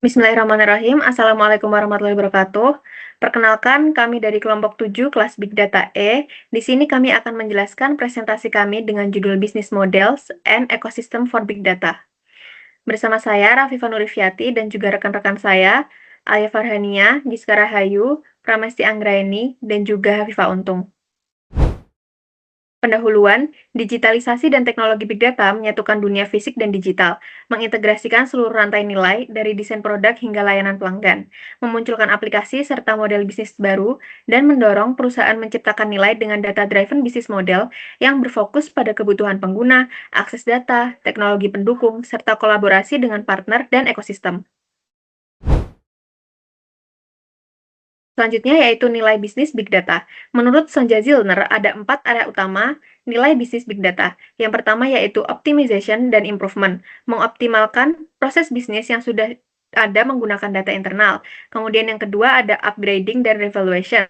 Bismillahirrahmanirrahim. Assalamualaikum warahmatullahi wabarakatuh. Perkenalkan, kami dari kelompok 7 kelas Big Data E. Di sini kami akan menjelaskan presentasi kami dengan judul Business Models and Ecosystem for Big Data. Bersama saya, Rafifa Nurifiati, dan juga rekan-rekan saya, Alia Farhania, Giska Rahayu, Pramesti Anggraini, dan juga Hafifah Untung. Pendahuluan, digitalisasi dan teknologi big data menyatukan dunia fisik dan digital, mengintegrasikan seluruh rantai nilai dari desain produk hingga layanan pelanggan, memunculkan aplikasi serta model bisnis baru, dan mendorong perusahaan menciptakan nilai dengan data-driven business model yang berfokus pada kebutuhan pengguna, akses data, teknologi pendukung, serta kolaborasi dengan partner dan ekosistem. Selanjutnya yaitu nilai bisnis Big Data. Menurut Sonja Zillner, ada 4 area utama nilai bisnis Big Data. Yang pertama yaitu optimization dan improvement, mengoptimalkan proses bisnis yang sudah ada menggunakan data internal. Kemudian yang kedua ada upgrading dan revaluation,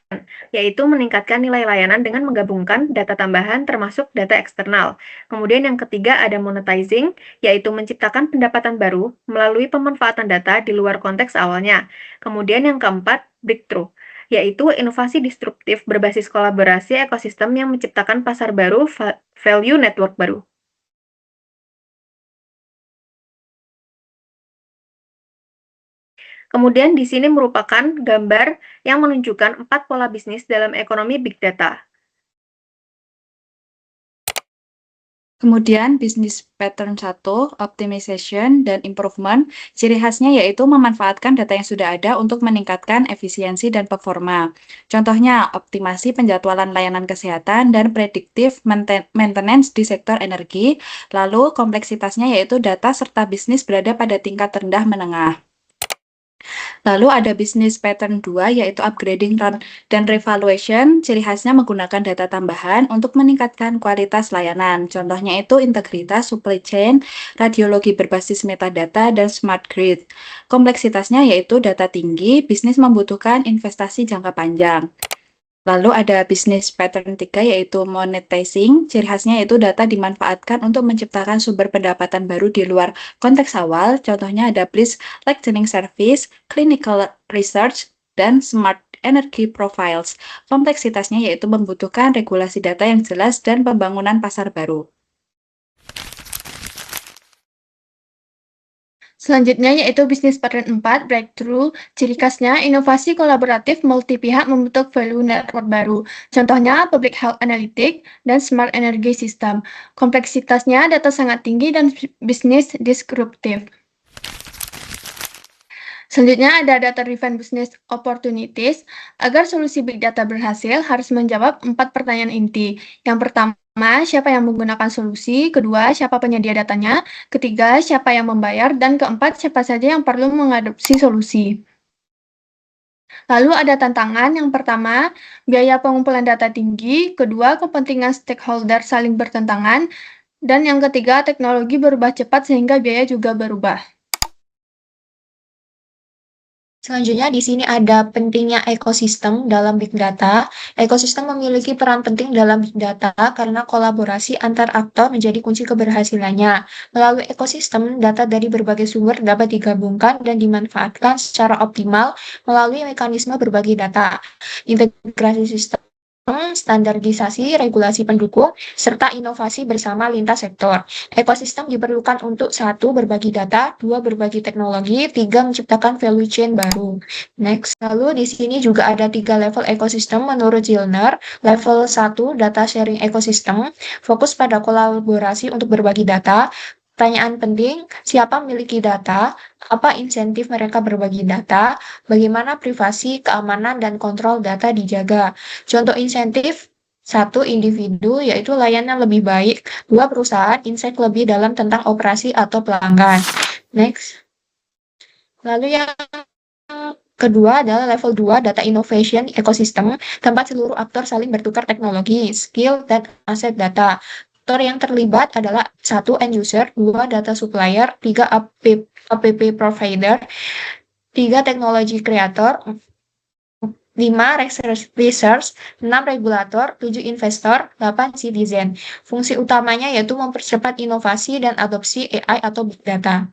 yaitu meningkatkan nilai layanan dengan menggabungkan data tambahan termasuk data eksternal. Kemudian yang ketiga ada monetizing, yaitu menciptakan pendapatan baru melalui pemanfaatan data di luar konteks awalnya. Kemudian yang keempat, breakthrough, yaitu inovasi disruptif berbasis kolaborasi ekosistem yang menciptakan pasar baru, value network baru. Kemudian di sini merupakan gambar yang menunjukkan 4 pola bisnis dalam ekonomi big data. Kemudian bisnis pattern 1, optimization dan improvement, ciri khasnya yaitu memanfaatkan data yang sudah ada untuk meningkatkan efisiensi dan performa. Contohnya, optimasi penjadwalan layanan kesehatan dan predictive maintenance di sektor energi, lalu kompleksitasnya yaitu data serta bisnis berada pada tingkat rendah menengah. Lalu ada bisnis pattern 2 yaitu upgrading dan revaluation. Ciri khasnya menggunakan data tambahan untuk meningkatkan kualitas layanan. Contohnya itu integritas supply chain, radiologi berbasis metadata, dan smart grid. Kompleksitasnya yaitu data tinggi, bisnis membutuhkan investasi jangka panjang. Lalu ada bisnis pattern 3 yaitu monetizing. Ciri khasnya yaitu data dimanfaatkan untuk menciptakan sumber pendapatan baru di luar konteks awal. Contohnya ada Bliss Lecturing Service, Clinical Research, dan Smart Energy Profiles. Kompleksitasnya yaitu membutuhkan regulasi data yang jelas dan pembangunan pasar baru. Selanjutnya yaitu bisnis pattern 4, breakthrough. Ciri khasnya inovasi kolaboratif multi pihak membentuk value network baru. Contohnya public health analytics dan smart energy system. Kompleksitasnya data sangat tinggi dan bisnis disruptif. Selanjutnya ada data-driven business opportunities. Agar solusi big data berhasil harus menjawab 4 pertanyaan inti. Yang pertama, siapa yang menggunakan solusi? Kedua, siapa penyedia datanya? Ketiga, siapa yang membayar? Dan keempat, siapa saja yang perlu mengadopsi solusi? Lalu ada tantangan. Yang pertama, biaya pengumpulan data tinggi. Kedua, kepentingan stakeholder saling bertentangan. Dan yang ketiga, teknologi berubah cepat sehingga biaya juga berubah. Selanjutnya di sini ada pentingnya ekosistem dalam Big Data. Ekosistem memiliki peran penting dalam Big Data karena kolaborasi antar aktor menjadi kunci keberhasilannya. Melalui ekosistem, data dari berbagai sumber dapat digabungkan dan dimanfaatkan secara optimal melalui mekanisme berbagi data, integrasi sistem, standarisasi, regulasi pendukung, serta inovasi bersama lintas sektor. Ekosistem diperlukan untuk 1. Berbagi data, 2. Berbagi teknologi, 3. Menciptakan value chain baru. Next. Lalu di sini juga ada 3 level ekosistem menurut Zillner. Level 1, data sharing ekosistem, fokus pada kolaborasi untuk berbagi data. Pertanyaan penting, siapa memiliki data, apa insentif mereka berbagi data, bagaimana privasi, keamanan, dan kontrol data dijaga. Contoh insentif, 1. Individu, yaitu layanan lebih baik. 2. Perusahaan, insight lebih dalam tentang operasi atau pelanggan. Next. Lalu yang kedua adalah level 2, data innovation ecosystem, tempat seluruh aktor saling bertukar teknologi, skill, dan aset data. Aktor yang terlibat adalah 1. End user, 2. Data supplier, 3. app provider, 3. teknologi kreator, 5. Research, 6. regulator, 7. investor, 8. citizen. Fungsi utamanya yaitu mempercepat inovasi dan adopsi AI atau Big Data.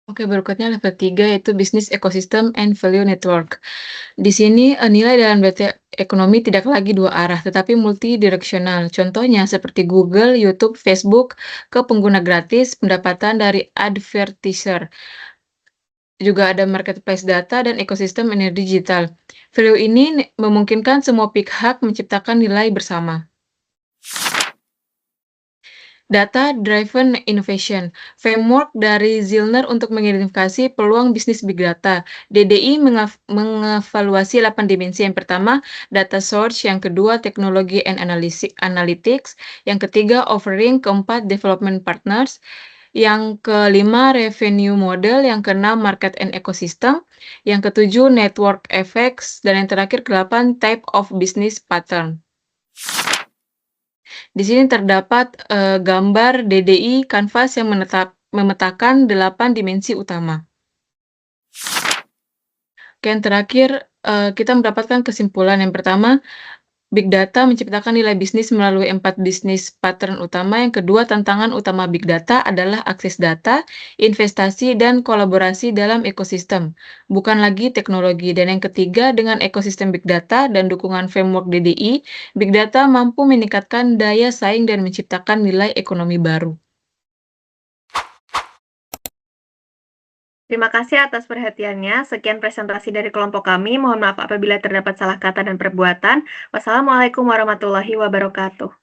Oke, berikutnya level 3 yaitu Business Ecosystem and Value Network. Di sini nilai dalam data ekonomi tidak lagi dua arah, tetapi multidireksional. Contohnya seperti Google, YouTube, Facebook ke pengguna gratis, pendapatan dari advertiser. Juga ada marketplace data dan ekosistem energi digital. Value ini memungkinkan semua pihak menciptakan nilai bersama. Data Driven Innovation, framework dari Zillner untuk mengidentifikasi peluang bisnis big data. DDI mengevaluasi 8 dimensi. Yang pertama, data source, yang kedua, teknologi and analytics, yang ketiga, offering, keempat, development partners, yang kelima, revenue model, yang keenam, market and ecosystem, yang ketujuh, network effects, dan yang terakhir, ke-8, type of business pattern. Di sini terdapat gambar DDI Canvas yang memetakan 8 dimensi utama. Oke, yang terakhir kita mendapatkan kesimpulan. Yang pertama, Big Data menciptakan nilai bisnis melalui 4 bisnis pattern utama. Yang kedua, tantangan utama Big Data adalah akses data, investasi, dan kolaborasi dalam ekosistem, bukan lagi teknologi. Dan yang ketiga, dengan ekosistem Big Data dan dukungan framework DDI, Big Data mampu meningkatkan daya saing dan menciptakan nilai ekonomi baru. Terima kasih atas perhatiannya. Sekian presentasi dari kelompok kami. Mohon maaf apabila terdapat salah kata dan perbuatan. Wassalamualaikum warahmatullahi wabarakatuh.